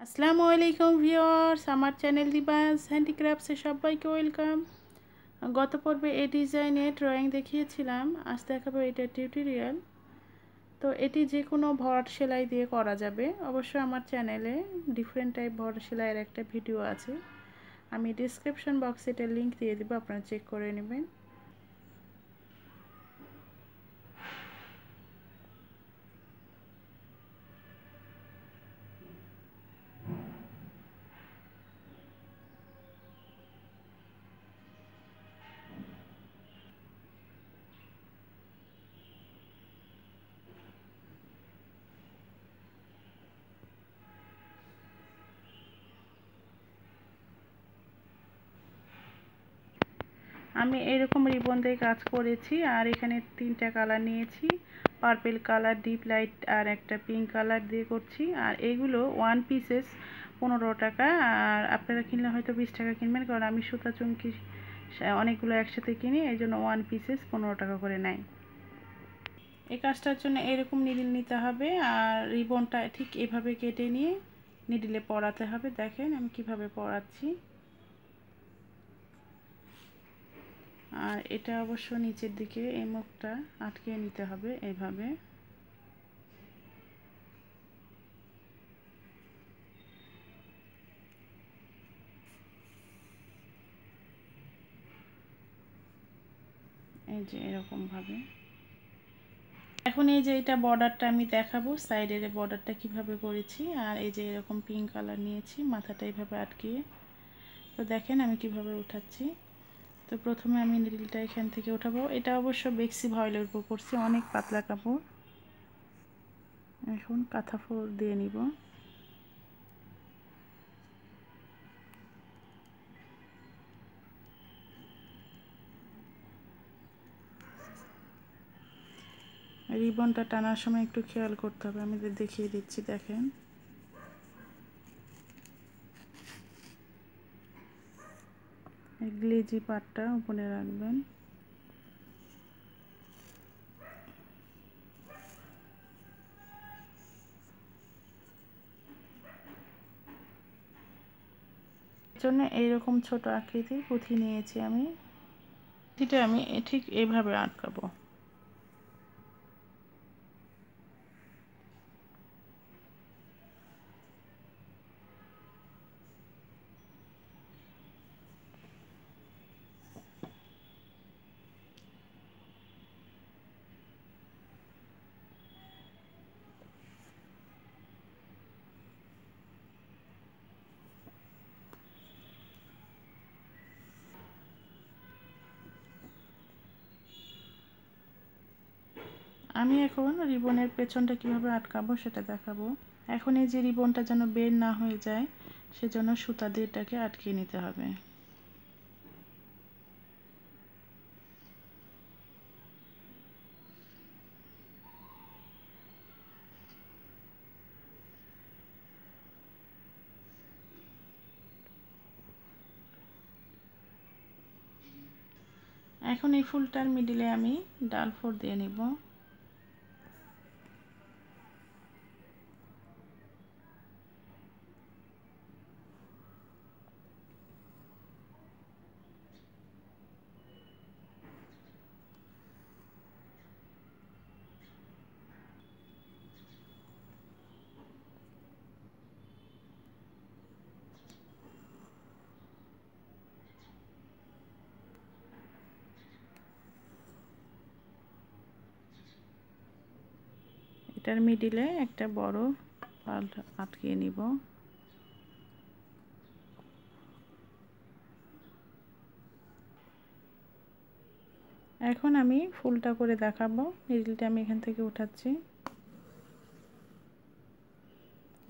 আসসালামু আলাইকুম ভিউয়ার্স, আমার চ্যানেল দিবাস হ্যান্ডিক্রাফটসে সবাইকে ওয়েলকাম। গত পর্বে এই ডিজাইনে ড্রয়িং দেখিয়েছিলাম, আজ দেখাবো এটা টিউটোরিয়াল। তো এটি যে কোনো ভরাট সেলাই দিয়ে করা যাবে। অবশ্য আমার চ্যানেলে ডিফারেন্ট টাইপ ভরাট সেলাইয়ের একটা ভিডিও আছে, আমি ডিসক্রিপশন বক্সে এটার লিঙ্ক দিয়ে দেবো, আপনারা চেক করে নেবেন। আমি এরকম রিবন দিয়ে কাজ করেছি, আর এখানে 3টা কালার নিয়েছি, পার্পল কালার, ডিপ লাইট আর একটা পিঙ্ক কালার দিয়ে করছি। আর এগুলো ওয়ান পিসেস 15 টাকা, আর আপনারা কিনলে হয়তো 20 টাকা কিনবেন, কারণ আমি সুতা চুমকি অনেকগুলো একসাথে কিনি, এই জন্য ওয়ান পিসেস 15 টাকা করে নেয়। এই কাজটার জন্য এরকম নিডল নিতে হবে, আর রিবনটা ঠিক এভাবে কেটে নিয়ে নিডলে পরাতে হবে। দেখেন আমি কিভাবে পরাচ্ছি। আর এটা অবশ্য নিচের দিকে এই মুখটা আটকে নিতে হবে এইভাবে। এই যে এরকম ভাবে। এখন এই যে এটা বর্ডারটা আমি দেখাবো, সাইডের বর্ডারটা কিভাবে করেছি। আর এই যে এরকম পিঙ্ক কালার নিয়েছি, মাথাটা এইভাবে আটকিয়ে। তো দেখেন আমি কিভাবে উঠাচ্ছি। তো প্রথমে আমি নিডলটা এখান থেকে উঠাবো। এটা অবশ্য বেক্সি ভয়েলের উপর করছি, অনেক পাতলা কাপড়। এখন কাঁথা ফোর দিয়ে নিব। রিবনটা টানার সময় একটু খেয়াল করতে হবে, আমি দেখিয়ে দিচ্ছি। দেখেন গ্লেজি পাটটা উপরে রাখবেন। জন্য এইরকম ছোট আকৃতির পুঁথি নিয়েছি আমি। এটা আমি ঠিক এইভাবে আটকাবো। আমি এখন রিবনের পেছনটা কিভাবে আটকাবো সেটা দেখাবো। এখন এই যে রিবনটা যেন বের না হয়ে যায়, সেজন্য সুতা দিয়ে এটাকে আটকিয়ে নিতে হবে। এখন এই ফুলটার মিডিলে আমি ডাল ফোর দিয়ে নিব। এটার মিডিলে একটা বড় পাল আটকিয়ে নিব। এখন আমি ফুলটা করে দেখাবো। নিডলটা আমি এখান থেকে উঠাচ্ছি।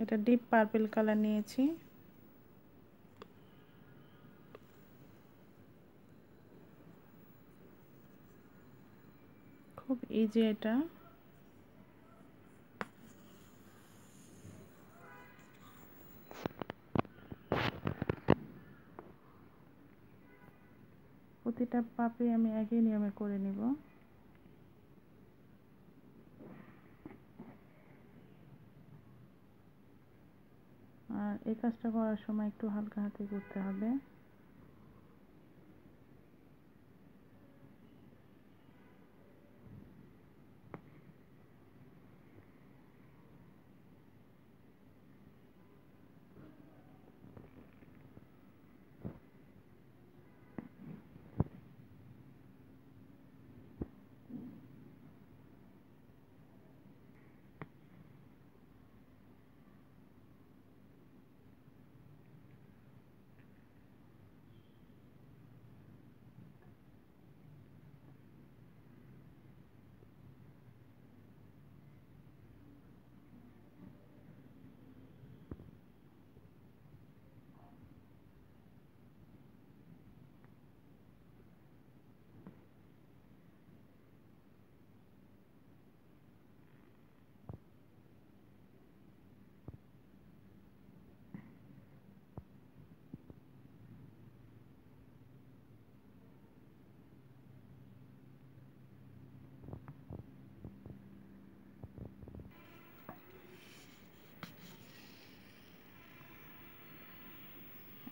এটা ডিপ পার্পল কালার নিয়েছি। খুব ইজি এটা। প্রতিটা পাপড়ি আমি একই নিয়মে করে নিব। আর আর এই কাজটা করার সময় একটু হালকা হাতে করতে হবে।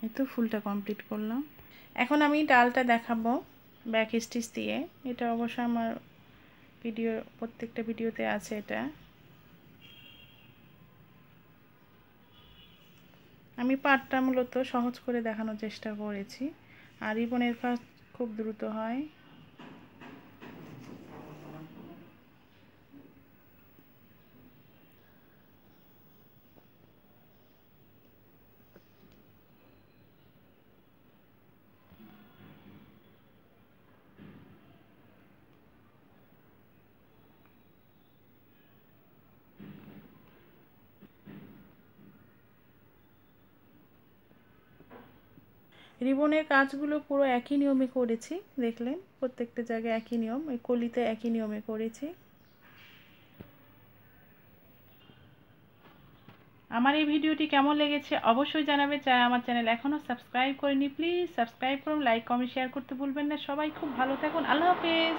এই তো ফুলটা কমপ্লিট করলাম। এখন আমি ডালটা দেখাবো ব্যাক স্টিচ দিয়ে। এটা অবশ্য আমার প্রত্যেকটা ভিডিওতে আছে। এটা আমি পার্টটা মূলত সহজ করে দেখানোর চেষ্টা করেছি, আর রিবনের কাজ খুব দ্রুত হয়। রিবনের কাজগুলো পুরো একই নিয়মে করেছি, দেখলেন প্রত্যেকটা জায়গায় একই নিয়ম, এই কলিতে একই নিয়মে করেছি। আমার এই ভিডিওটি কেমন লেগেছে অবশ্যই জানাবে। যারা আমার চ্যানেল এখনও সাবস্ক্রাইব করেনি প্লিজ সাবস্ক্রাইব করুন, লাইক কমেন্ট শেয়ার করতে ভুলবেন না। সবাই খুব ভালো থাকুন, আল্লাহ হাফেজ।